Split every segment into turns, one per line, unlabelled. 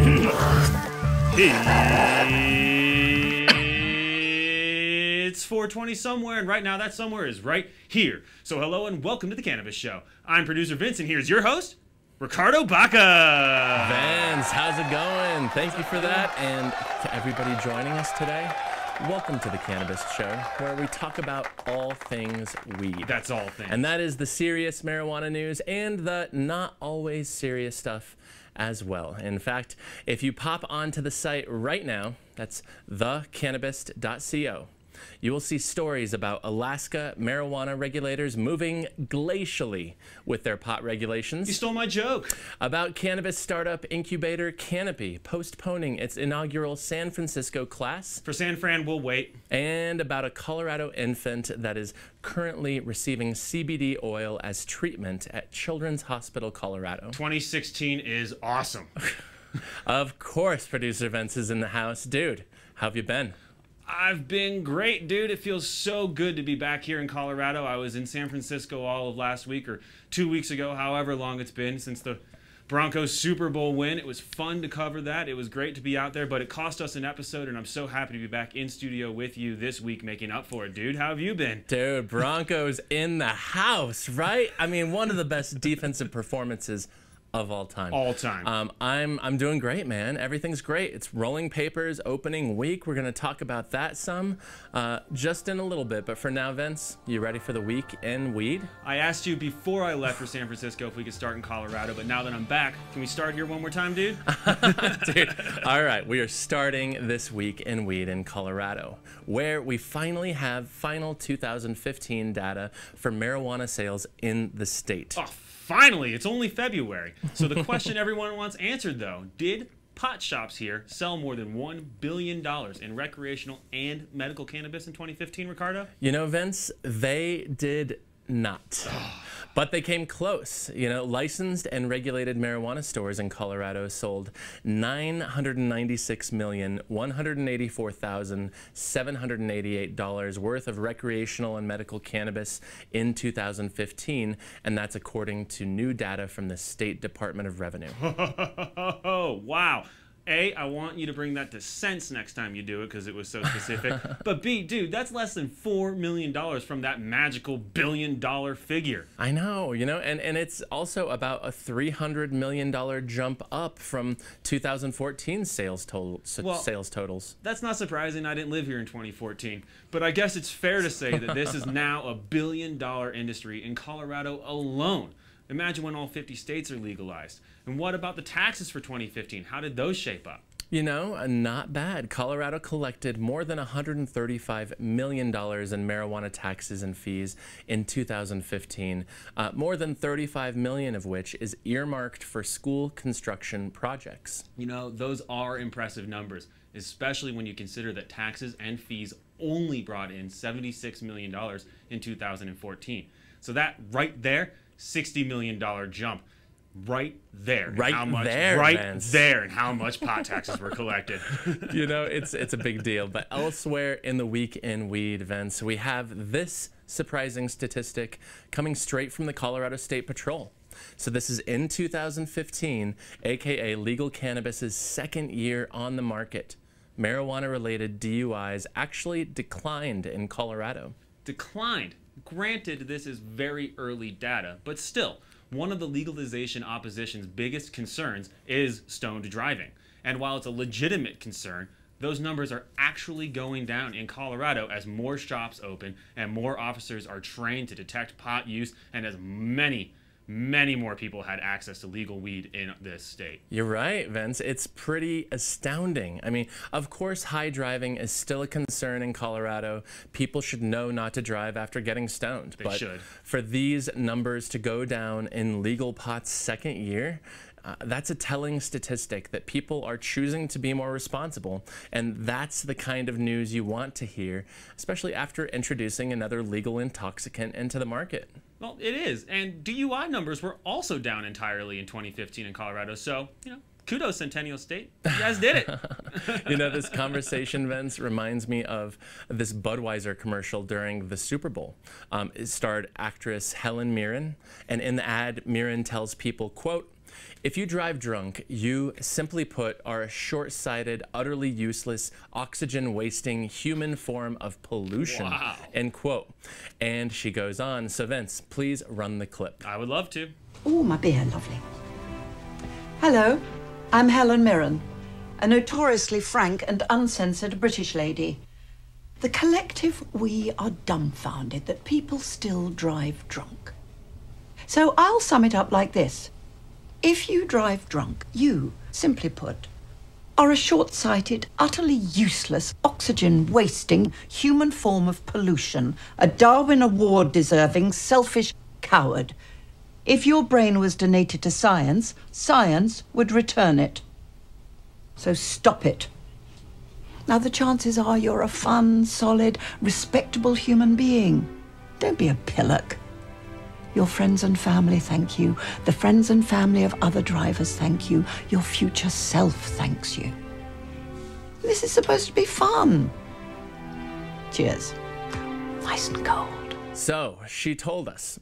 It's 4:20 somewhere, and right now that somewhere is right here. So hello and welcome to the Cannabist Show. I'm producer Vince, and here's your host, Ricardo Baca.
Vince, how's it going? Thank you for that, and to everybody joining us today, welcome to the Cannabist Show, where we talk about all things weed.
That's all things.
And that is the serious marijuana news and the not always serious stuff as well. In fact, if you pop onto the site right now, that's thecannabist.co, you will see stories about Alaska marijuana regulators moving glacially with their pot regulations.
You stole my joke.
About cannabis startup incubator Canopy postponing its inaugural San Francisco class.
For San Fran, we'll wait.
And about a Colorado infant that is currently receiving CBD oil as treatment at Children's Hospital Colorado.
2016 is awesome.
Of course, producer Vince is in the house. Dude, how have you been?
I've been great, dude. It feels so good to be back here in Colorado. I was in San Francisco all of last week, or 2 weeks ago, however long it's been since the Broncos Super Bowl win. It was fun to cover that. It was great to be out there, but it cost us an episode, and I'm so happy to be back in studio with you this week making up for it, dude. How have you been?
Dude, Broncos in the house, right? I mean, one of the best defensive performances of all time.
All time.
I'm doing great, man. Everything's great. It's rolling papers, opening week. We're going to talk about that some just in a little bit. But for now, Vince, you ready for the week in weed?
I asked you before I left for San Francisco if we could start in Colorado, but now that I'm back, can we start here one more time, dude?
Dude, all right. We are starting this week in weed in Colorado, where we finally have final 2015 data for marijuana sales in the state.
Oh, finally, it's only February. So the question everyone wants answered, though, did pot shops here sell more than $1 billion in recreational and medical cannabis in 2015, Ricardo?
You know, Vince, they did not. But they came close. You know, licensed and regulated marijuana stores in Colorado sold $996,184,788 worth of recreational and medical cannabis in 2015, and that's according to new data from the State Department of Revenue.
Oh, wow. A, I want you to bring that to cents next time you do it because it was so specific. But B, dude, that's less than $4 million from that magical $1 billion figure.
I know, you know, and it's also about a $300 million jump up from 2014 sales totals.
That's not surprising. I didn't live here in 2014. But I guess it's fair to say that this is now a $1 billion industry in Colorado alone. Imagine when all 50 states are legalized. And what about the taxes for 2015? How did those shape up?
You know, not bad. Colorado collected more than $135 million in marijuana taxes and fees in 2015, more than $35 million of which is earmarked for school construction projects.
You know, those are impressive numbers, especially when you consider that taxes and fees only brought in $76 million in 2014. So that right there, $60 million jump. Right there.
Right there.
Right
Vince.
there, and how much pot taxes were collected.
You know, it's a big deal. But elsewhere in the week in weed, Vince, we have this surprising statistic coming straight from the Colorado State Patrol. So this is in 2015, aka legal cannabis's second year on the market. Marijuana-related DUIs actually declined in Colorado.
Declined. Granted, this is very early data, but still, one of the legalization opposition's biggest concerns is stoned driving. And while it's a legitimate concern, those numbers are actually going down in Colorado as more shops open and more officers are trained to detect pot use, and as many more people had access to legal weed in this state.
You're right, Vince. It's pretty astounding. I mean, of course, high driving is still a concern in Colorado. People should know not to drive after getting stoned.
They should.
For these numbers to go down in legal pot's second year, that's a telling statistic that people are choosing to be more responsible, and that's the kind of news you want to hear, especially after introducing another legal intoxicant into the market.
Well, it is, and DUI numbers were also down entirely in 2015 in Colorado, so, you know, kudos, Centennial State. You guys did it.
You know, this conversation, Vince, reminds me of this Budweiser commercial during the Super Bowl. It starred actress Helen Mirren, and in the ad, Mirren tells people, quote, If you drive drunk, you, simply put, are a short-sighted, utterly useless, oxygen-wasting human form of pollution.
Wow.
End quote. And she goes on. So Vince, please run the clip.
I would love to.
Oh, my beer, lovely. Hello, I'm Helen Mirren, a notoriously frank and uncensored British lady. The collective, we are dumbfounded that people still drive drunk. So I'll sum it up like this. If you drive drunk, you, simply put, are a short-sighted, utterly useless, oxygen-wasting human form of pollution, a Darwin Award-deserving, selfish coward. If your brain was donated to science, science would return it. So stop it. Now, the chances are you're a fun, solid, respectable human being. Don't be a pillock. Your friends and family thank you. The friends and family of other drivers thank you. Your future self thanks you. This is supposed to be fun. Cheers. Nice and cold.
So she told us.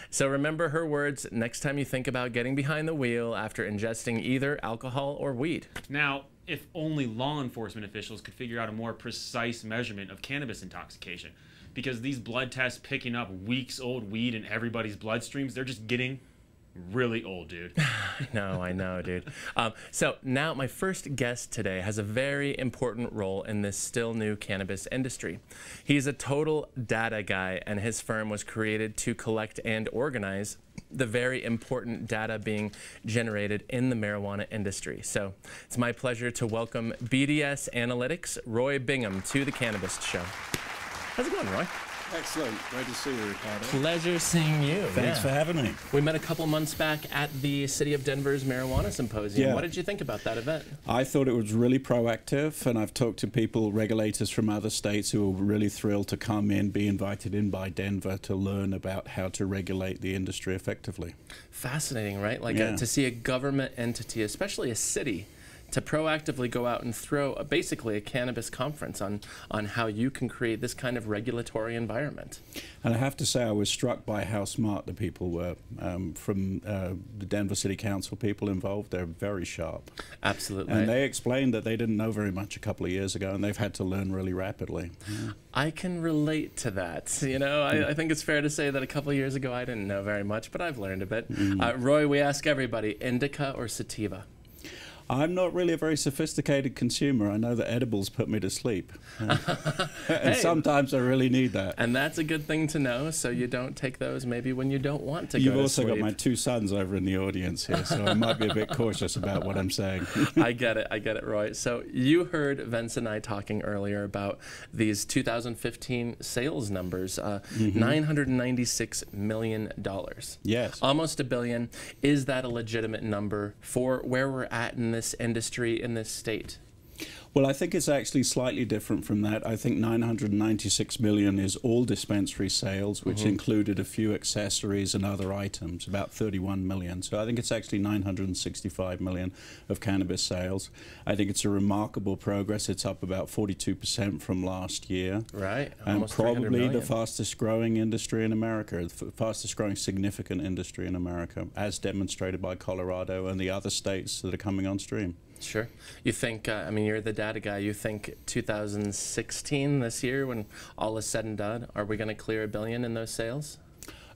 So remember her words next time you think about getting behind the wheel after ingesting either alcohol or weed.
Now, if only law enforcement officials could figure out a more precise measurement of cannabis intoxication, because these blood tests picking up weeks-old weed in everybody's bloodstreams, they're just getting really old, dude.
I know, dude. So now my first guest today has a very important role in this still new cannabis industry. He's a total data guy, and his firm was created to collect and organize the very important data being generated in the marijuana industry. So it's my pleasure to welcome BDS Analytics, Roy Bingham, to the Cannabist Show. How's it going, Roy?
Excellent. Great to see you, Ricardo.
Pleasure seeing you.
Thanks for having me.
We met a couple months back at the City of Denver's Marijuana Symposium.
Yeah.
What did you think about that event?
I thought it was really proactive, and I've talked to people, regulators from other states, who were really thrilled to come in, be invited in by Denver to learn about how to regulate the industry effectively.
Fascinating, right? Like
Yeah.
to see a government entity, especially a city, to proactively go out and throw basically a cannabis conference on how you can create this kind of regulatory environment.
And I have to say, I was struck by how smart the people were. From the Denver City Council people involved, they're very sharp.
Absolutely.
And they explained that they didn't know very much a couple of years ago, and they've had to learn really rapidly. Yeah.
I can relate to that. You know, I think it's fair to say that a couple of years ago I didn't know very much, but I've learned a bit. Roy, we ask everybody, indica or sativa?
I'm not really a very sophisticated consumer. I know that edibles put me to sleep. And sometimes I really need that.
And that's a good thing to know, so you don't take those maybe when you don't want to
You've
go to
also
sleep.
got my two sons over in the audience here, so I might be a bit cautious about what I'm saying.
I get it, Roy. So you heard Vince and I talking earlier about these 2015 sales numbers, $996 million.
Yes.
Almost $1 billion. Is that a legitimate number for where we're at in this industry, in this state?
Well, I think it's actually slightly different from that. I think 996 million is all dispensary sales, which included a few accessories and other items, about 31 million. So I think it's actually 965 million of cannabis sales. I think it's a remarkable progress. It's up about 42% from last year.
Right.
And
Almost 300
probably
million.
the fastest growing industry in America, the fastest growing significant industry in America, as demonstrated by Colorado and the other states that are coming on stream.
Sure. You think, I mean, you're the data guy, you think 2016, this year, when all is said and done, are we going to clear $1 billion in those sales?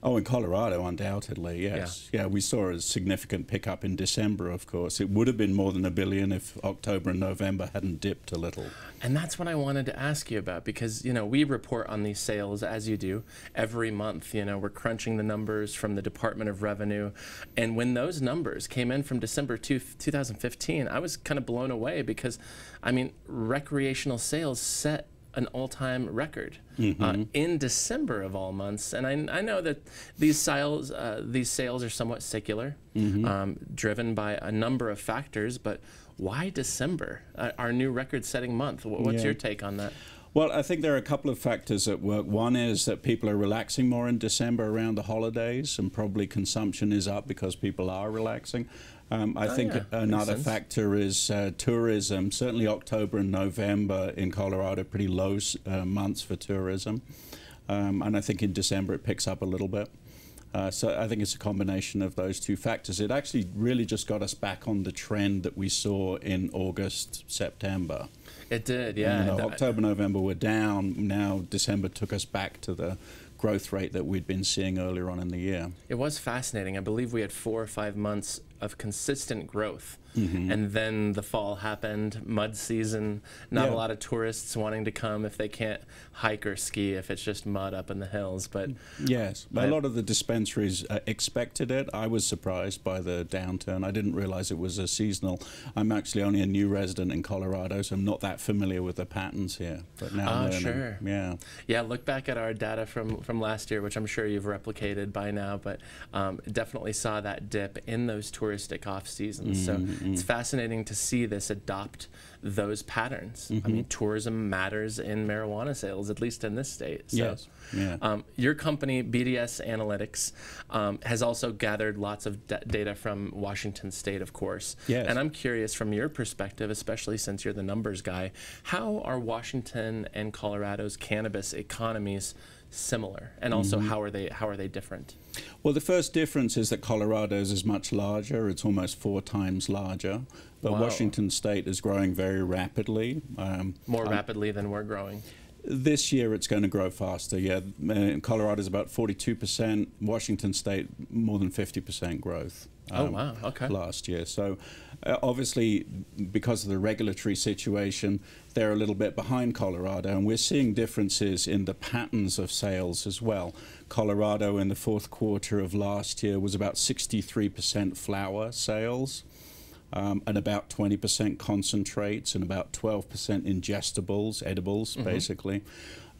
Oh, in Colorado, undoubtedly, yes. Yeah, we saw a significant pickup in December, of course. It would have been more than $1 billion if October and November hadn't dipped a little.
And that's what I wanted to ask you about, because, you know, we report on these sales, as you do, every month. You know, we're crunching the numbers from the Department of Revenue. And when those numbers came in from December 2015, I was kind of blown away because, I mean, recreational sales set an all-time record in December of all months, and I know that these sales are somewhat secular, driven by a number of factors. But why December, our new record-setting month? What's your take on that?
Well, I think there are a couple of factors at work. One is that people are relaxing more in December around the holidays, and probably consumption is up because people are relaxing. I think another factor is tourism. Certainly October and November in Colorado, pretty low months for tourism. And I think in December it picks up a little bit. So I think it's a combination of those two factors. It actually really just got us back on the trend that we saw in August, September.
It did, yeah.
You know, October, November were down. Now December took us back to the growth rate that we'd been seeing earlier on in the year.
It was fascinating. I believe we had 4 or 5 months of consistent growth. And then the fall happened, mud season, not a lot of tourists wanting to come if they can't hike or ski, if it's just mud up in the hills. But
yes, a lot of the dispensaries expected it. I was surprised by the downturn. I didn't realize it was a seasonal. I'm actually only a new resident in Colorado, so I'm not that familiar with the patterns here. But now I'm learning.
Sure.
Yeah.
Yeah, look back at our data from last year, which I'm sure you've replicated by now, but definitely saw that dip in those touristic off seasons. So it's fascinating to see this adopt those patterns. I mean, tourism matters in marijuana sales, at least in this state. So,
yes. Yeah.
Your company, BDS Analytics, has also gathered lots of data from Washington State, of course.
Yes.
And I'm curious, from your perspective, especially since you're the numbers guy, how are Washington and Colorado's cannabis economies similar, and also how are they different?
Well, the first difference is that Colorado's is much larger. It's almost 4 times larger. But Washington State is growing very rapidly.
More rapidly than we're growing.
This year it's going to grow faster, yeah. Colorado's about 42%, Washington State more than 50% growth.
Oh, wow, okay.
Last year. So obviously, because of the regulatory situation, they're a little bit behind Colorado, and we're seeing differences in the patterns of sales as well. Colorado in the 4th quarter of last year was about 63% flower sales, and about 20% concentrates, and about 12% ingestibles, edibles, basically.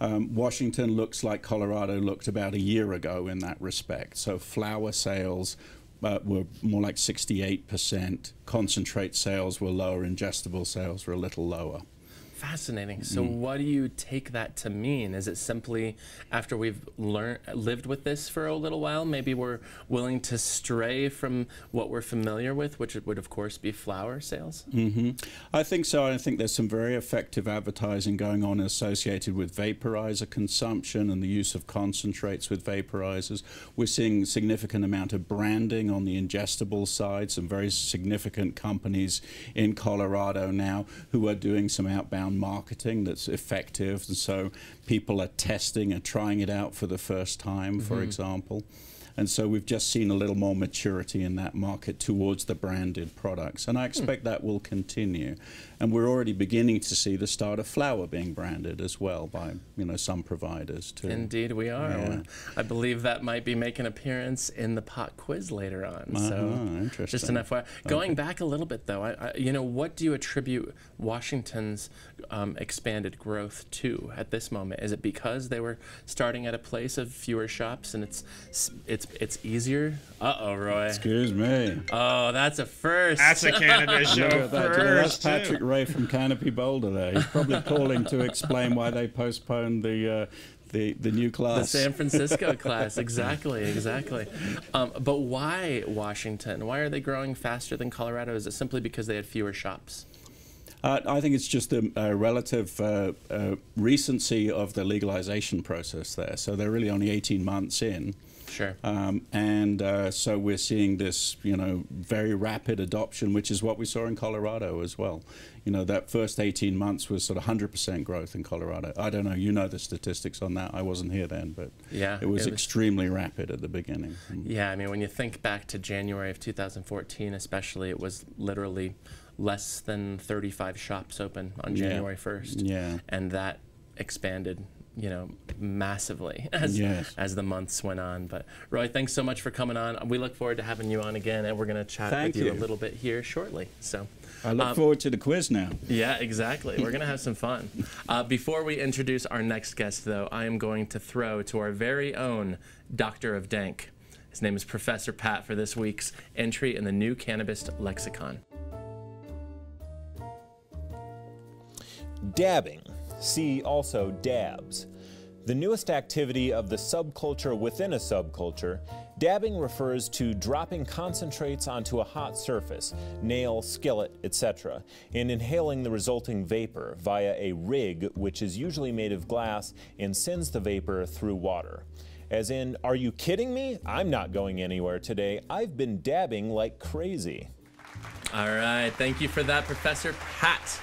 Washington looks like Colorado looked about a year ago in that respect. So flower sales were more like 68%. Concentrate sales were lower. Ingestible sales were a little lower.
Fascinating. So what do you take that to mean? Is it simply after we've lived with this for a little while, maybe we're willing to stray from what we're familiar with, which would of course be flower sales?
I think so. I think there's some very effective advertising going on associated with vaporizer consumption and the use of concentrates with vaporizers. We're seeing a significant amount of branding on the ingestible side, some very significant companies in Colorado now who are doing some outbound marketing that's effective, and so people are testing and trying it out for the first time, for example. And so we've just seen a little more maturity in that market towards the branded products. And I expect that will continue. And we're already beginning to see the start of flower being branded as well by, you know, some providers too.
Indeed we are.
Yeah.
I believe that might be making an appearance in the pot quiz later on. So
interesting.
Just an FYI. Going back a little bit though, you know, what do you attribute Washington's expanded growth to at this moment? Is it because they were starting at a place of fewer shops and it's easier? Uh-oh, Roy.
Excuse me.
Oh, that's a first.
That's a Cannabist Show
Look at that. That's
first.
Patrick Ray from Canopy Boulder there. He's probably calling to explain why they postponed the new class.
The San Francisco class, exactly. But why Washington? Why are they growing faster than Colorado? Is it simply because they had fewer shops?
I think it's just a relative recency of the legalization process there. So they're really only 18 months in.
Sure.
So we're seeing this, you know, very rapid adoption, which is what we saw in Colorado as well. You know, that first 18 months was sort of 100% growth in Colorado. I don't know, you know the statistics on that. I wasn't here then, but
yeah,
it was extremely rapid at the beginning.
Yeah, I mean, when you think back to January of 2014 especially, it was literally less than 35 shops open on January 1st.
Yeah.
And that expanded, you know, massively as the months went on. But Roy, thanks so much for coming on. We look forward to having you on again, and we're going to chat with you a little bit here shortly. So
I look forward to the quiz now.
Yeah, exactly. We're going to have some fun. Before we introduce our next guest, though, I am going to throw to our very own Doctor of Dank. His name is Professor Pat for this week's entry in the New Cannabist Lexicon.
Dabbing. See also dabs. The newest activity of the subculture within a subculture, dabbing refers to dropping concentrates onto a hot surface, nail, skillet, etc., and inhaling the resulting vapor via a rig which is usually made of glass and sends the vapor through water. as in, are you kidding me? I'm not going anywhere today. I've been dabbing like crazy.
All right, thank you for that, Professor Pat.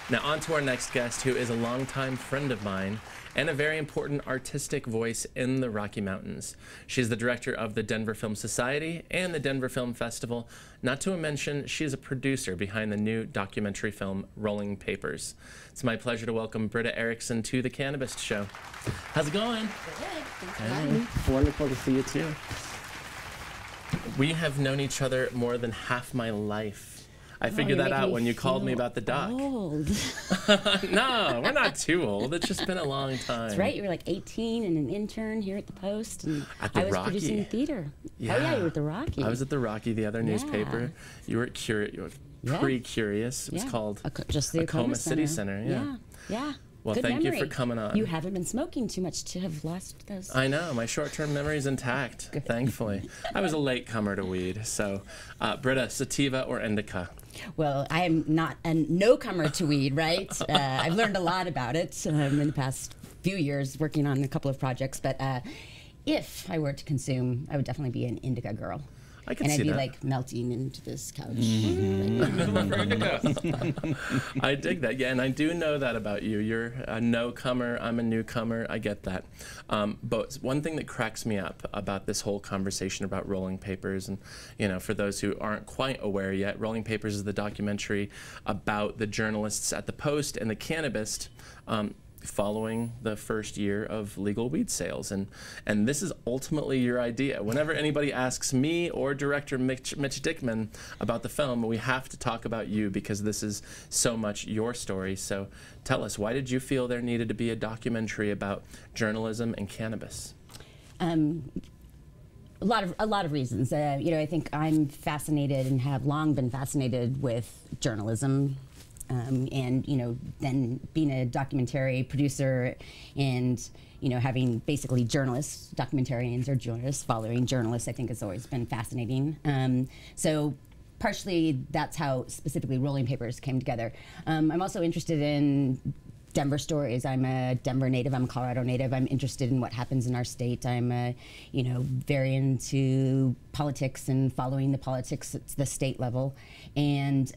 Now on to our next guest, who is a longtime friend of mine and a very important artistic voice in the Rocky Mountains. She's the director of the Denver Film Society and the Denver Film Festival. Not to mention, she is a producer behind the new documentary film, Rolling Papers. It's my pleasure to welcome Britta Erickson to the Cannabist Show. How's it going?
Good. Thanks for having me.
Wonderful to see you too. We have known each other more than half my life. I figured that out when you called me about the doc.
Old.
No, we're not too old. It's just been a long time.
That's right. You were like 18 and an intern here at the Post, and
At the
I was
Rocky.
producing theater.
Yeah.
Oh yeah, you were at the Rocky.
I was at the Rocky, the other newspaper. You were pre-curious. It was called
just the
Acoma City Center. Yeah.
Yeah.
Well,
Good
thank
memory.
you for coming on.
You haven't been smoking too much to have lost those.
I know. My short-term memory is intact, thankfully. I was a late comer to weed. So, Britta, sativa or indica?
Well, I am not a no-comer to weed, right? I've learned a lot about it in the past few years working on a couple of projects. But if I were to consume, I would definitely be an indica girl.
I can
and
see
I'd be
that.
like melting into this couch.
I dig that. Yeah, and I do know that about you. You're a no-comer. I'm a newcomer. I get that. But one thing that cracks me up about this whole conversation about Rolling Papers, and for those who aren't quite aware yet, Rolling Papers is the documentary about the journalists at the Post and the Cannabist following the first year of legal weed sales. And this is ultimately your idea. Whenever anybody asks me or director Mitch Dickman about the film, we have to talk about you because this is so much your story. So tell us, why did you feel there needed to be a documentary about journalism and cannabis?
A lot of reasons. I think I'm fascinated and have long been fascinated with journalism. And then being a documentary producer and having basically journalists, documentarians or journalists following journalists, I think has always been fascinating. So partially that's how specifically Rolling Papers came together. I'm also interested in Denver stories. I'm a Denver native. I'm a Colorado native. I'm interested in what happens in our state. I'm, very into politics and following the politics at the state level. And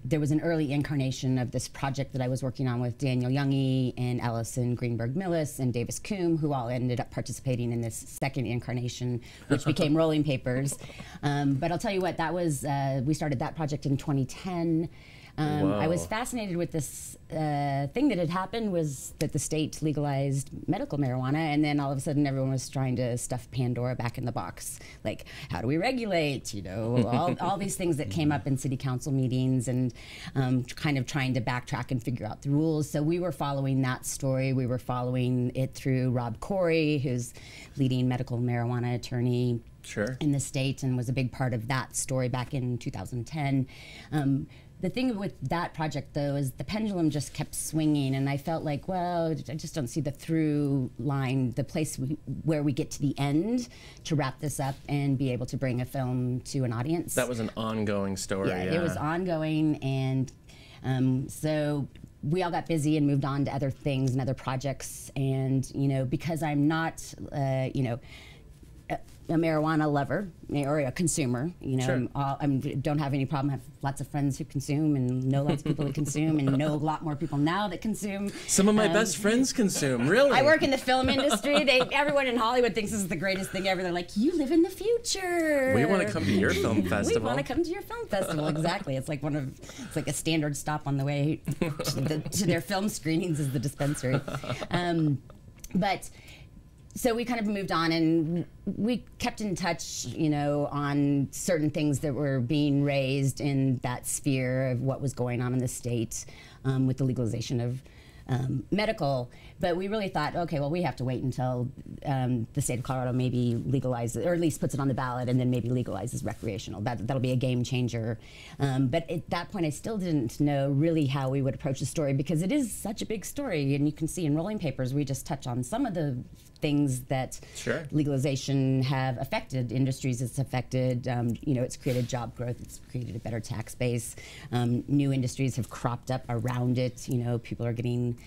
there was an early incarnation of this project that I was working on with Daniel Youngie and Allison Greenberg-Millis and Davis Coombe, who all ended up participating in this second incarnation, which became Rolling Papers. But I'll tell you what, that was, we started that project in 2010. I was fascinated with this thing that had happened was that the state legalized medical marijuana, and then all of a sudden everyone was trying to stuff Pandora back in the box. Like, how do we regulate? All these things that came up in city council meetings, and kind of trying to backtrack and figure out the rules. So we were following that story. We were following it through Rob Corey, who's leading medical marijuana attorney in the state, and was a big part of that story back in 2010. The thing with that project, though, is the pendulum just kept swinging, and I felt like, well, I just don't see the through line, the place where we get to the end to wrap this up and be able to bring a film to an audience.
That was an ongoing story.
Yeah, it was ongoing, and so we all got busy and moved on to other things and other projects, and because I'm not, a marijuana lover or a consumer, I don't have any problem. I have lots of friends who consume and know lots of people who consume and know a lot more people now that consume.
Some of my best friends consume, really.
I work in the film industry. Everyone in Hollywood thinks this is the greatest thing ever. They're like, you live in the future.
We want to come to your film festival.
We want to come to your film festival, exactly. It's like it's like a standard stop on the way to their film screenings is the dispensary. So we kind of moved on, and we kept in touch, on certain things that were being raised in that sphere of what was going on in the state with the legalization of medical. But we really thought, okay, well, we have to wait until the state of Colorado maybe legalizes, or at least puts it on the ballot, and then maybe legalizes recreational. That'll be a game changer. But at that point, I still didn't know really how we would approach the story, because it is such a big story, and you can see in Rolling Papers, we just touch on some of the things that legalization have affected industries. It's affected, it's created job growth. It's created a better tax base. New industries have cropped up around it. People are getting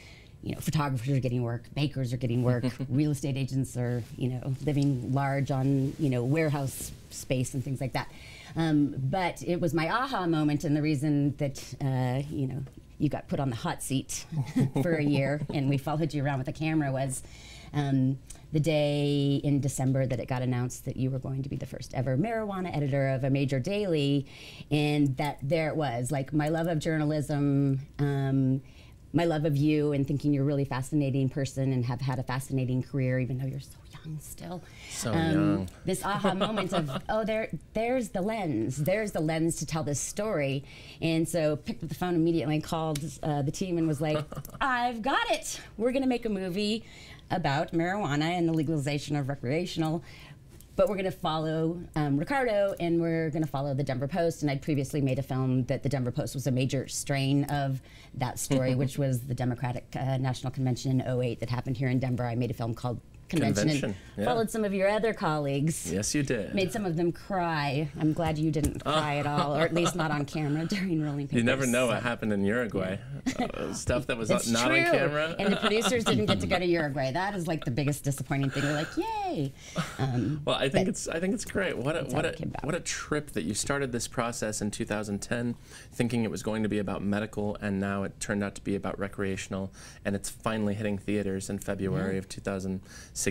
photographers are getting work, bakers are getting work, real estate agents are, living large on, warehouse space and things like that. But it was my aha moment, and the reason that, you got put on the hot seat for a year and we followed you around with a camera was the day in December that it got announced that you were going to be the first ever marijuana editor of a major daily, and that there it was, like my love of journalism, my love of you, and thinking you're a really fascinating person and have had a fascinating career, even though you're so young still.
So young.
This aha moment of, oh, there's the lens. There's the lens to tell this story. And so picked up the phone immediately and called the team and was like, I've got it. We're going to make a movie about marijuana and the legalization of recreational. But we're going to follow Ricardo, and we're going to follow the Denver Post. And I'd previously made a film that the Denver Post was a major strain of that story, which was the Democratic National Convention in '08 that happened here in Denver. I made a film called Convention. And followed some of your other colleagues.
Yes, you did.
Made some of them cry. I'm glad you didn't cry at all, or at least not on camera during rolling papers.
You never know what happened in Uruguay. Stuff that was not on camera.
And the producers didn't get to go to Uruguay. That is like the biggest disappointing thing. We're like, yay.
Well, I think it's great. What a trip that you started this process in 2010, thinking it was going to be about medical, and now it turned out to be about recreational, and it's finally hitting theaters in February of 2016.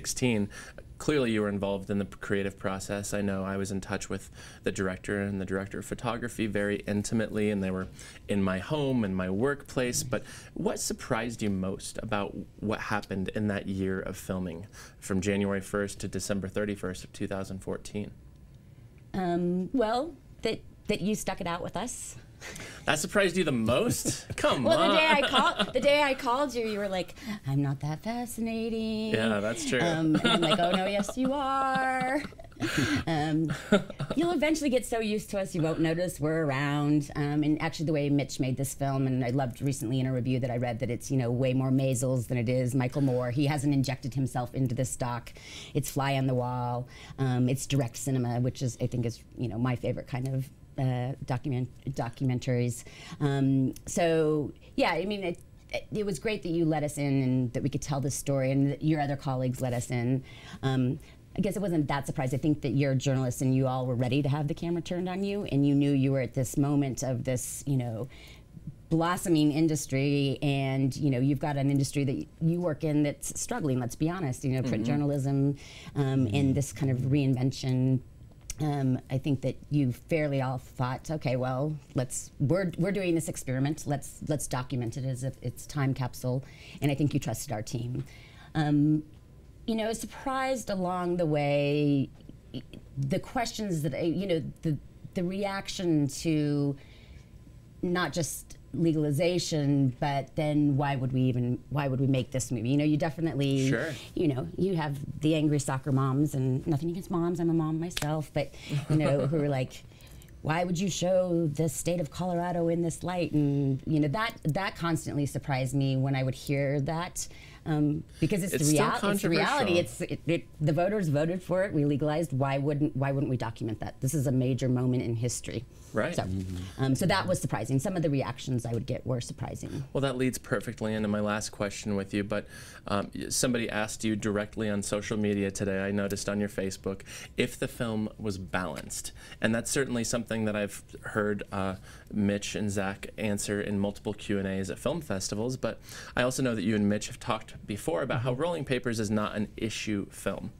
Clearly you were involved in the creative process. I know I was in touch with the director and the director of photography very intimately, and they were in my home and my workplace. But what surprised you most about what happened in that year of filming from January 1st to December 31st of 2014?
Well, that you stuck it out with us.
That surprised you the most? Come on.
Well, the day I called you, you were like, "I'm not that fascinating."
Yeah, that's true.
And I'm like, "Oh no, yes you are." You'll eventually get so used to us, you won't notice we're around. And actually, the way Mitch made this film, and I loved recently in a review that I read that it's way more Maisels than it is Michael Moore. He hasn't injected himself into this stock. It's fly on the wall. It's direct cinema, which is I think is my favorite kind of documentaries. So yeah, I mean, it was great that you let us in and that we could tell this story, and that your other colleagues let us in. I guess it wasn't that surprised. I think that you're journalists and you all were ready to have the camera turned on you, and you knew you were at this moment of this, blossoming industry, and you've got an industry that you work in that's struggling. Let's be honest. Print journalism and this kind of reinvention. I think that you fairly all thought, okay, well, we're doing this experiment. Let's document it as if it's time capsule, and I think you trusted our team. Surprised along the way, the questions that the reaction to not just legalization, but then why would we make this movie? You definitely,
sure.
You have the angry soccer moms, and nothing against moms, I'm a mom myself, but who are like, why would you show the state of Colorado in this light? And that constantly surprised me when I would hear that. Because it's the reality. The voters voted for it. We legalized. Why wouldn't we document that? This is a major moment in history.
Right.
So that was surprising. Some of the reactions I would get were surprising.
Well, that leads perfectly into my last question with you. But somebody asked you directly on social media today, I noticed on your Facebook, if the film was balanced. And that's certainly something that I've heard Mitch and Zach answer in multiple Q&As at film festivals. But I also know that you and Mitch have talked before about how Rolling Papers is not an issue film.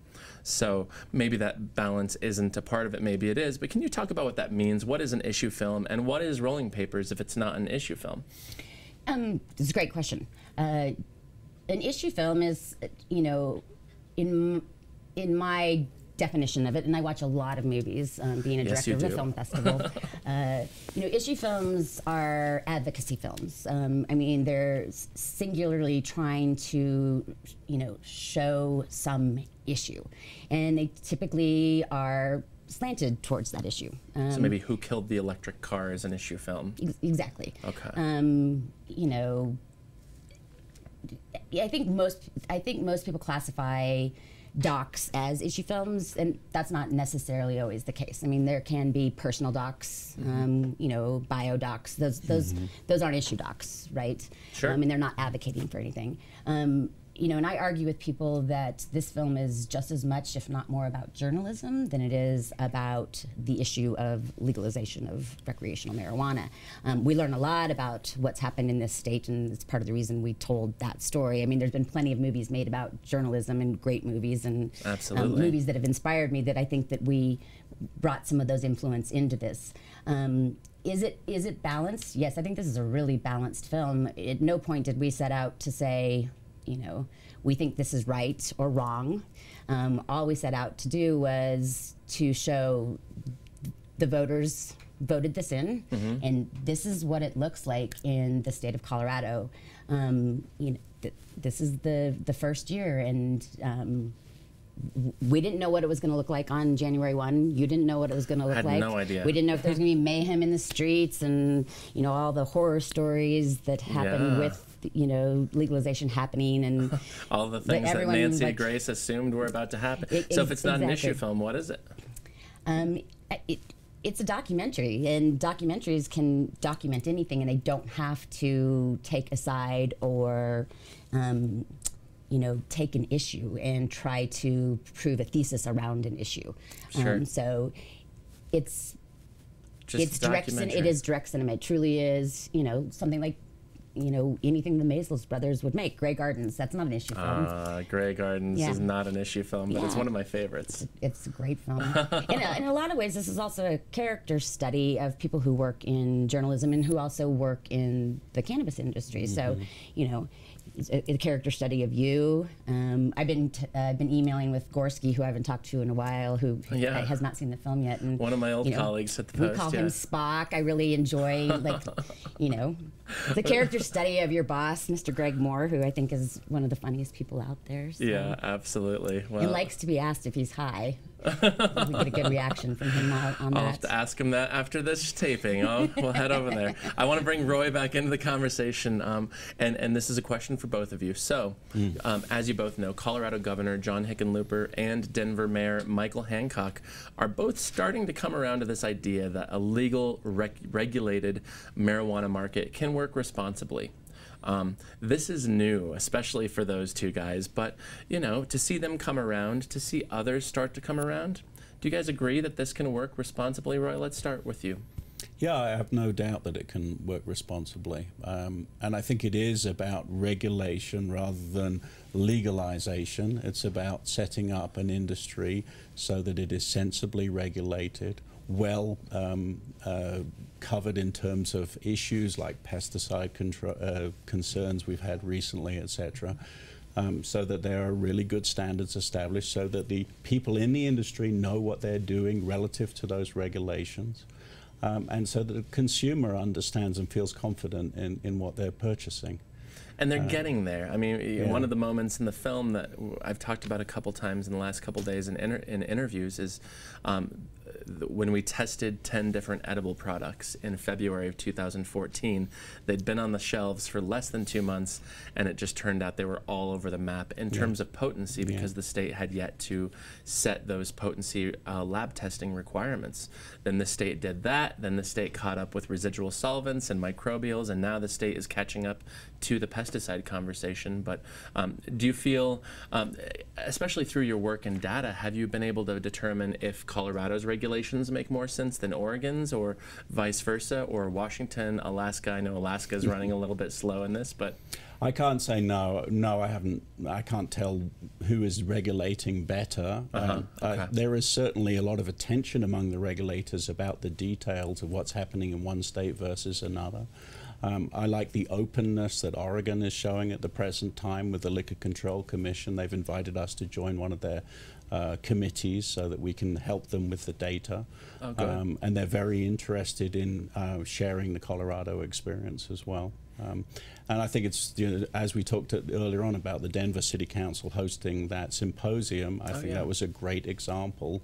So maybe that balance isn't a part of it, maybe it is, but can you talk about what that means? What is an issue film, and what is Rolling Papers if it's not an issue film?
It's a great question. An issue film is, in my definition of it, and I watch a lot of movies, being a director of a film festival. Issue films are advocacy films. They're singularly trying to, show some issue, and they typically are slanted towards that issue.
So maybe Who Killed the Electric Car is an issue film.
Exactly.
Okay.
I think most people classify docs as issue films, and that's not necessarily always the case. I mean, there can be personal docs, you know, bio docs. Those aren't issue docs, right?
Sure.
I mean, they're not advocating for anything. You know, and I argue with people that this film is just as much, if not more, about journalism than it is about the issue of legalization of recreational marijuana. We learn a lot about what's happened in this state, and it's part of the reason we told that story. I mean, there's been plenty of movies made about journalism, and great movies, and movies that have inspired me, that I think that we brought some of those influence into this. Is it balanced? Yes, I think this is a really balanced film. At no point did we set out to say, you know, we think this is right or wrong. All we set out to do was to show the voters voted this in, and this is what it looks like in the state of Colorado. You know, this is the first year, and we didn't know what it was going to look like on January 1. You didn't know what it was going to look like.
I had no idea.
We didn't know if there was going to be mayhem in the streets, and you know, all the horror stories that happen with, you know, legalization happening, and
all the things that Nancy Grace assumed were about to happen. So if it's not an issue film, what is it?
It's a documentary, and documentaries can document anything, and they don't have to take a side or you know, take an issue and try to prove a thesis around an issue.
Sure.
So it's
Just
direct cinema. It is direct cinema. It truly is, you know, something like, you know, anything the Maysles brothers would make. Grey Gardens, that's not an issue film.
Grey Gardens is not an issue film, but it's one of my favorites.
It's a great film. in a lot of ways, this is also a character study of people who work in journalism and who also work in the cannabis industry. So, you know, it's a character study of you. I've been emailing with Gorski, who I haven't talked to in a while, who has not seen the film yet. And
one of my old colleagues at the Post.
We call him Spock. I really enjoy, like, you know, the character study of your boss, Mr. Greg Moore, who I think is one of the funniest people out there. So.
Yeah, absolutely. Well,
and likes to be asked if he's high. We get a good reaction from him on that.
I'll have to ask him that after this taping. We'll head over there. I want to bring Roy back into the conversation, and this is a question for both of you. So, as you both know, Colorado Governor John Hickenlooper and Denver Mayor Michael Hancock are both starting to come around to this idea that a legal, regulated marijuana market can work responsibly. This is new, especially for those two guys, but, you know, to see them come around, to see others start to come around, do you guys agree that this can work responsibly? Roy, let's start with you.
Yeah, I have no doubt that it can work responsibly. And I think it is about regulation rather than legalization. It's about setting up an industry so that it is sensibly regulated, well covered in terms of issues like pesticide concerns we've had recently, etc. So that there are really good standards established so that the people in the industry know what they're doing relative to those regulations. And so that the consumer understands and feels confident in what they're purchasing.
And they're getting there. I mean, one of the moments in the film that I've talked about a couple times in the last couple days in interviews is when we tested 10 different edible products in February of 2014. They'd been on the shelves for less than 2 months, and it just turned out they were all over the map in terms of potency because the state had yet to set those potency lab testing requirements. Then the state did that, then the state caught up with residual solvents and microbials, and now the state is catching up to the pesticide conversation. But do you feel, especially through your work in data, have you been able to determine if Colorado's regulations make more sense than Oregon's, or vice versa, or Washington, Alaska? I know Alaska is running a little bit slow in this, but
I can't say no. No, I haven't. I can't tell who is regulating better. There is certainly a lot of attention among the regulators about the details of what's happening in one state versus another. I like the openness that Oregon is showing at the present time with the Liquor Control Commission. They've invited us to join one of their committees so that we can help them with the data. And they're very interested in sharing the Colorado experience as well. And I think it's, you know, as we talked earlier on about the Denver City Council hosting that symposium, I think that was a great example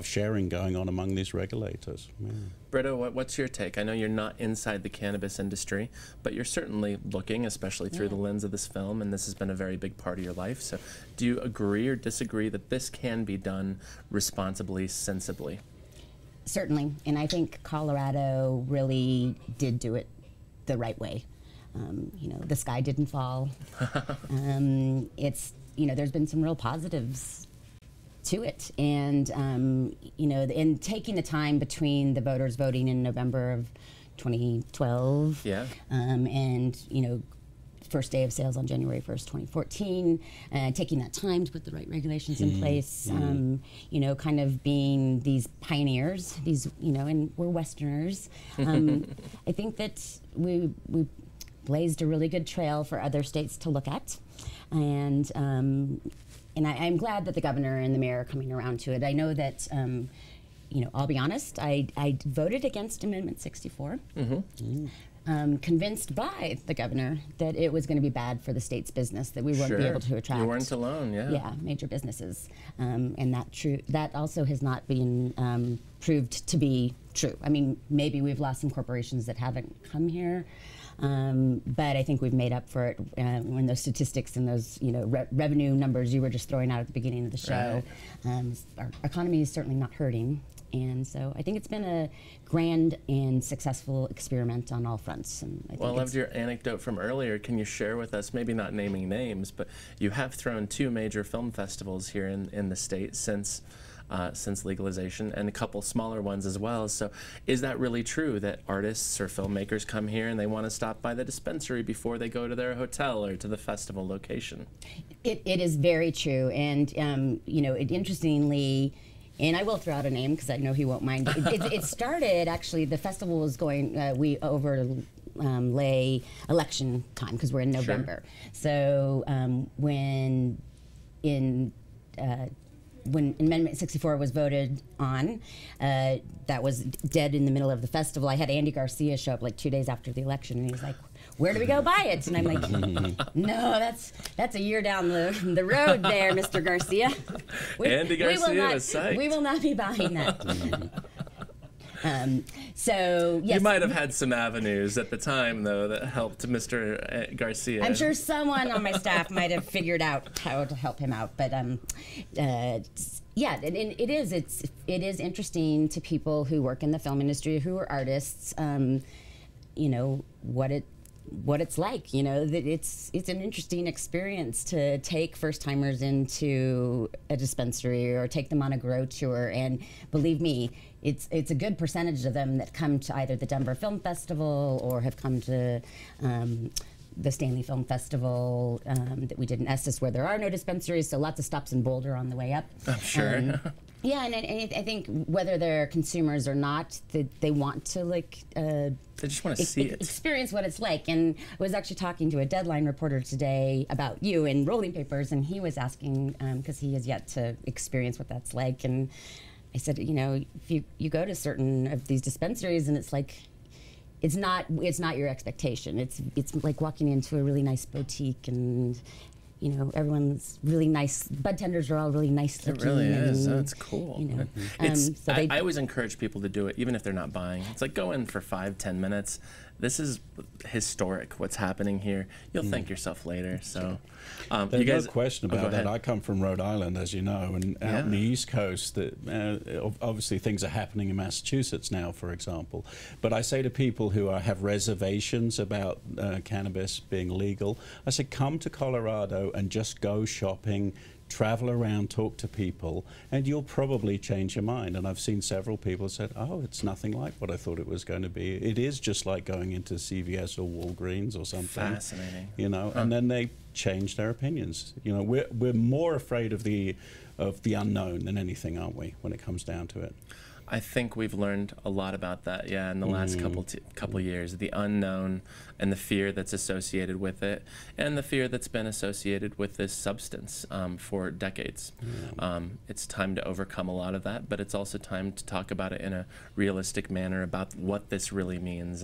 sharing going on among these regulators. Yeah.
Britta, what's your take? I know you're not inside the cannabis industry, but you're certainly looking, especially through the lens of this film, and this has been a very big part of your life. So do you agree or disagree that this can be done responsibly, sensibly?
Certainly, and I think Colorado really did do it the right way. You know, the sky didn't fall. It's, you know, there's been some real positives to it, and you know, in taking the time between the voters voting in November of 2012, and you know, first day of sales on January 1st, 2014, taking that time to put the right regulations in place, you know, kind of being these pioneers, these, you know, and we're Westerners. I think that we blazed a really good trail for other states to look at, and I'm glad that the governor and the mayor are coming around to it. I know that, you know, I'll be honest, I voted against Amendment 64. Convinced by the governor that it was going to be bad for the state's business, that we wouldn't be able to attract.
You weren't alone,
major businesses, and that also has not been proved to be true. I mean, maybe we've lost some corporations that haven't come here, but I think we've made up for it when those statistics and those, you know, revenue numbers you were just throwing out at the beginning of the show. Our economy is certainly not hurting. And so I think it's been a grand and successful experiment on all fronts. And I think
I loved your anecdote from earlier. Can you share with us, maybe not naming names, but you have thrown 2 major film festivals here in the state since legalization, and a couple smaller ones as well. So is that really true that artists or filmmakers come here and they want to stop by the dispensary before they go to their hotel or to the festival location?
It is very true. And, you know, interestingly, and I will throw out a name because I know he won't mind. It started, actually, the festival was going, we overlay election time because we're in November. So when Amendment 64 was voted on, that was dead in the middle of the festival. I had Andy Garcia show up like 2 days after the election, and he was like, "Where do we go buy it?" And I'm like, "No, that's a year down the road there, Mr. Garcia.
Andy Garcia was psyched.
We will not be buying that." So yes,
you might have had some avenues at the time, though, that helped Mr. Garcia.
I'm sure someone on my staff might have figured out how to help him out, but yeah, and it is interesting to people who work in the film industry, who are artists. You know what it's like. You know, that it's an interesting experience to take first timers into a dispensary or take them on a grow tour, and believe me, it's a good percentage of them that come to either the Denver Film Festival or have come to the Stanley Film Festival that we did in Estes, where there are no dispensaries, so lots of stops in Boulder on the way up.
I'm sure.
Yeah, and I think whether they're consumers or not, they want to they
just want to see it,
experience what it's like. And I was actually talking to a Deadline reporter today about you in rolling papers, and he was asking because he has yet to experience what that's like. And I said, you know, if you go to certain of these dispensaries, and it's like, it's not your expectation. It's like walking into a really nice boutique, and you know, everyone's really nice. Bud tenders are all really nice looking.
It really is. That's cool.
You know,
I always encourage people to do it, even if they're not buying. It's like go in for 5-10 minutes. This is historic, what's happening here. You'll thank yourself later. So,
there's
you guys,
no question about that. I come from Rhode Island, as you know, and out in the East Coast, obviously things are happening in Massachusetts now, for example. But I say to people who have reservations about cannabis being legal, I say come to Colorado and just go shopping, travel around, talk to people, and you'll probably change your mind. And I've seen several people said, "Oh, it's nothing like what I thought it was going to be. It is just like going into CVS or Walgreens or something."
Fascinating.
You know, and then they change their opinions. You know, we're more afraid of the unknown than anything, aren't we, when it comes down to it?
I think we've learned a lot about that, in the last couple years. The unknown, and the fear that's associated with it, and the fear that's been associated with this substance for decades. It's time to overcome a lot of that, but it's also time to talk about it in a realistic manner about what this really means.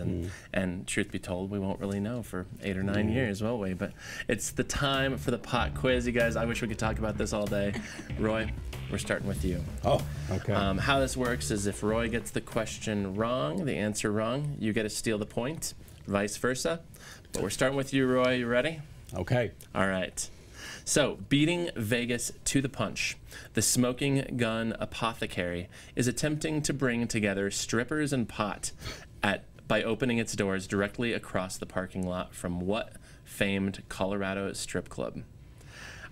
And truth be told, we won't really know for 8 or 9 years, won't we? But it's the time for the pot quiz, you guys. I wish we could talk about this all day. Roy, we're starting with you.
Oh, okay.
How this works is if Roy gets the question wrong, the answer wrong, you get to steal the point, vice versa. But we're starting with you, Roy. You ready?
Okay.
All right. So, beating Vegas to the punch, the Smoking Gun Apothecary is attempting to bring together strippers and pot by opening its doors directly across the parking lot from what famed Colorado strip club?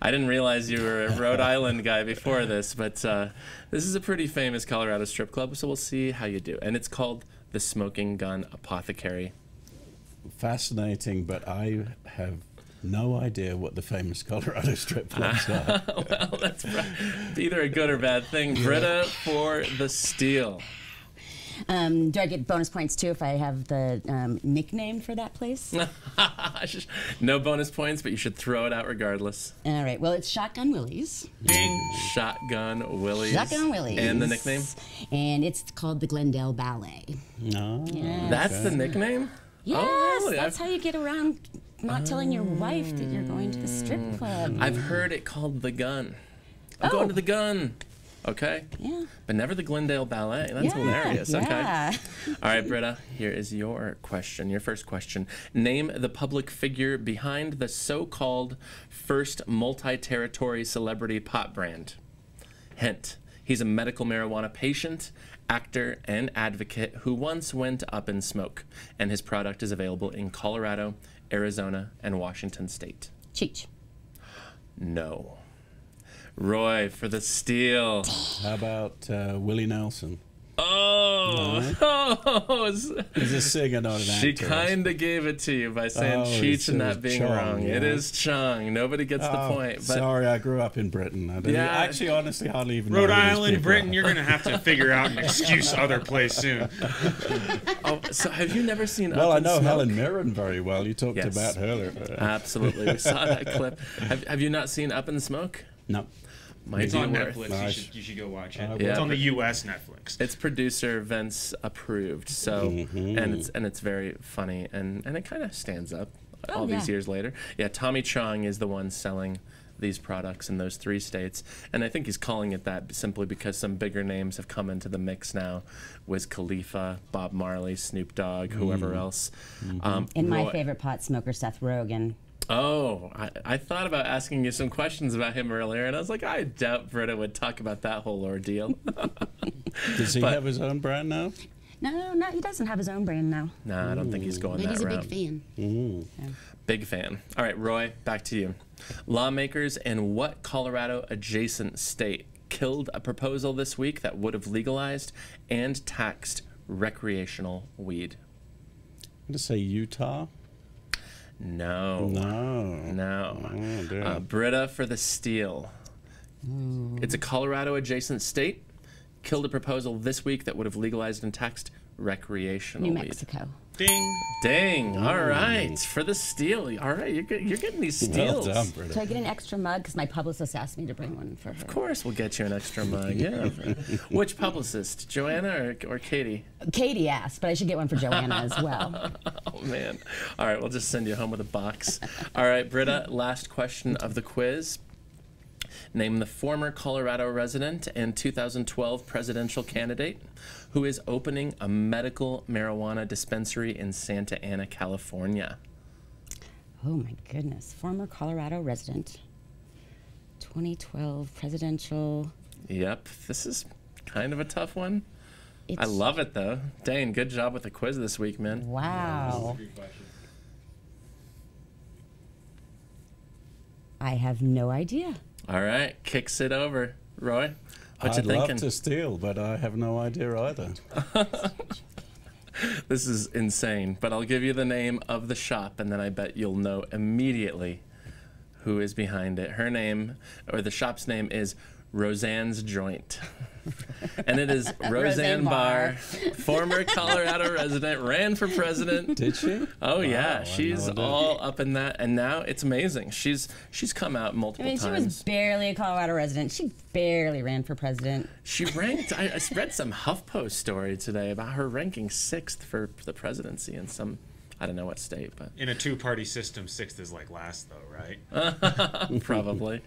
I didn't realize you were a Rhode Island guy before this, but this is a pretty famous Colorado strip club, so we'll see how you do. And it's called the Smoking Gun Apothecary.
Fascinating, but I have no idea what the famous Colorado strip clubs are.
Well, that's either a good or bad thing. Britta for the steal.
Do I get bonus points too if I have the nickname for that place?
No bonus points, but you should throw it out regardless.
All right. Well, it's Shotgun Willie's.
Ding. Shotgun Willie's.
Shotgun Willie's.
And the nickname?
And it's called the Glendale Ballet.
No.
Yes.
That's the nickname?
Yes,
oh, really?
that's how you get around not telling your wife that you're going to the strip club.
I've heard it called the Gun. I'm going to the Gun. Okay.
Yeah.
But never the Glendale Ballet. That's hilarious.
Yeah.
Okay. All right, Britta, here is your question, your first question. Name the public figure behind the so-called first multi-territory celebrity pot brand. Hint, he's a medical marijuana patient, actor, and advocate who once went up in smoke, and his product is available in Colorado, Arizona, and Washington State.
Cheech.
No. Roy for the steal.
How about Willie Nelson?
Oh,
He's a singer, not an actor.
She kind of gave it to you by saying Cheech and that being
Chong,
wrong.
yeah.
It is Chong. Nobody gets the point. But
sorry, I grew up in Britain. I didn't actually, honestly, hardly even know
Rhode
who these
Island,
people
Britain,
are.
you're going to have to figure out an excuse other place soon.
Oh, so have you never seen
Well,
Up
I
in
know
Smoke?
Helen Mirren very well. You talked
Yes.
about her.
Absolutely. We saw that clip. Have you not seen Up in Smoke?
No.
Might
It's
be
on
worth-
Netflix.
Nice.
You should go watch it.
Yeah.
It's on the U.S. Netflix.
It's producer Vince approved, so and it's very funny and it kind of stands up all these years later. Yeah, Tommy Chong is the one selling these products in those 3 states, and I think he's calling it that simply because some bigger names have come into the mix now. Wiz Khalifa, Bob Marley, Snoop Dogg, whoever else.
And my favorite pot smoker, Seth Rogen.
Oh, I thought about asking you some questions about him earlier, and I was like, I doubt Britta would talk about that whole ordeal.
Does he have his own brand now?
No, he doesn't have his own brand now.
No, I don't think he's going
But
that
he's a
route.
big fan.
Big fan. All right, Roy, back to you. Lawmakers in what Colorado adjacent state killed a proposal this week that would have legalized and taxed recreational weed?
I'm going to say Utah.
No.
No. Oh, dear.
Britta for the steal. It's a Colorado adjacent state. Killed a proposal this week that would have legalized and taxed recreational
New
weed.
Mexico.
Ding.
Dang. All right. For the steal. All right. You're getting these
Well
steals.
done,
Do
Britta.
I get an extra mug? Because my publicist asked me to bring one for her.
Of course, we'll get you an extra mug. Yeah. Which publicist, Joanna or Katie?
Katie asked, but I should get one for Joanna as well.
Oh man! All right, we'll just send you home with a box. All right, Britta. Last question of the quiz. Name the former Colorado resident and 2012 presidential candidate who is opening a medical marijuana dispensary in Santa Ana, California.
Oh my goodness. Former Colorado resident. 2012 presidential.
Yep, this is kind of a tough one.
It's,
I love it though. Dane, good job with the quiz this week, man.
Wow. I have no idea.
All right, kicks it over. Roy, what you
I'd
thinking?
love to steal, but I have no idea either.
This is insane, but I'll give you the name of the shop, and then I bet you'll know immediately who is behind it. Her name, or the shop's name, is Roseanne's Joint. And it is Roseanne Barr, former Colorado resident, ran for president.
Did she?
Oh yeah,
Wow,
she's all up in that, and now it's amazing. She's come out multiple times.
She was barely a Colorado resident. She barely ran for president.
She ranked. I read some HuffPost story today about her ranking 6th for the presidency in some, I don't know what state, but
in a two-party system, 6th is like last, though, right?
probably.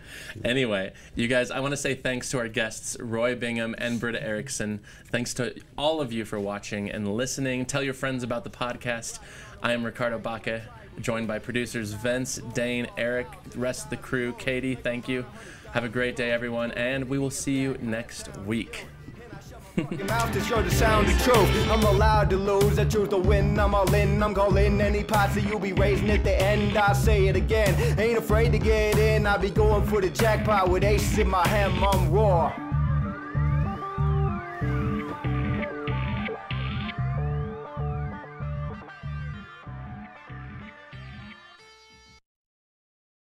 Anyway, you guys, I want to say thanks to our guests, Roy Bingham and Britta Erickson. Thanks to all of you for watching and listening. Tell your friends about the podcast. I am Ricardo Baca, joined by producers Vince, Dane, Eric, the rest of the crew. Katie, thank you. Have a great day, everyone, and we will see you next week.
Mouth to show the sound of truth. I'm allowed to lose, I choose to win. I'm all in, I'm calling any posse you'll be raising at the end. I say it again, ain't afraid to get in. I be going for the jackpot with aces in my hand, I'm raw.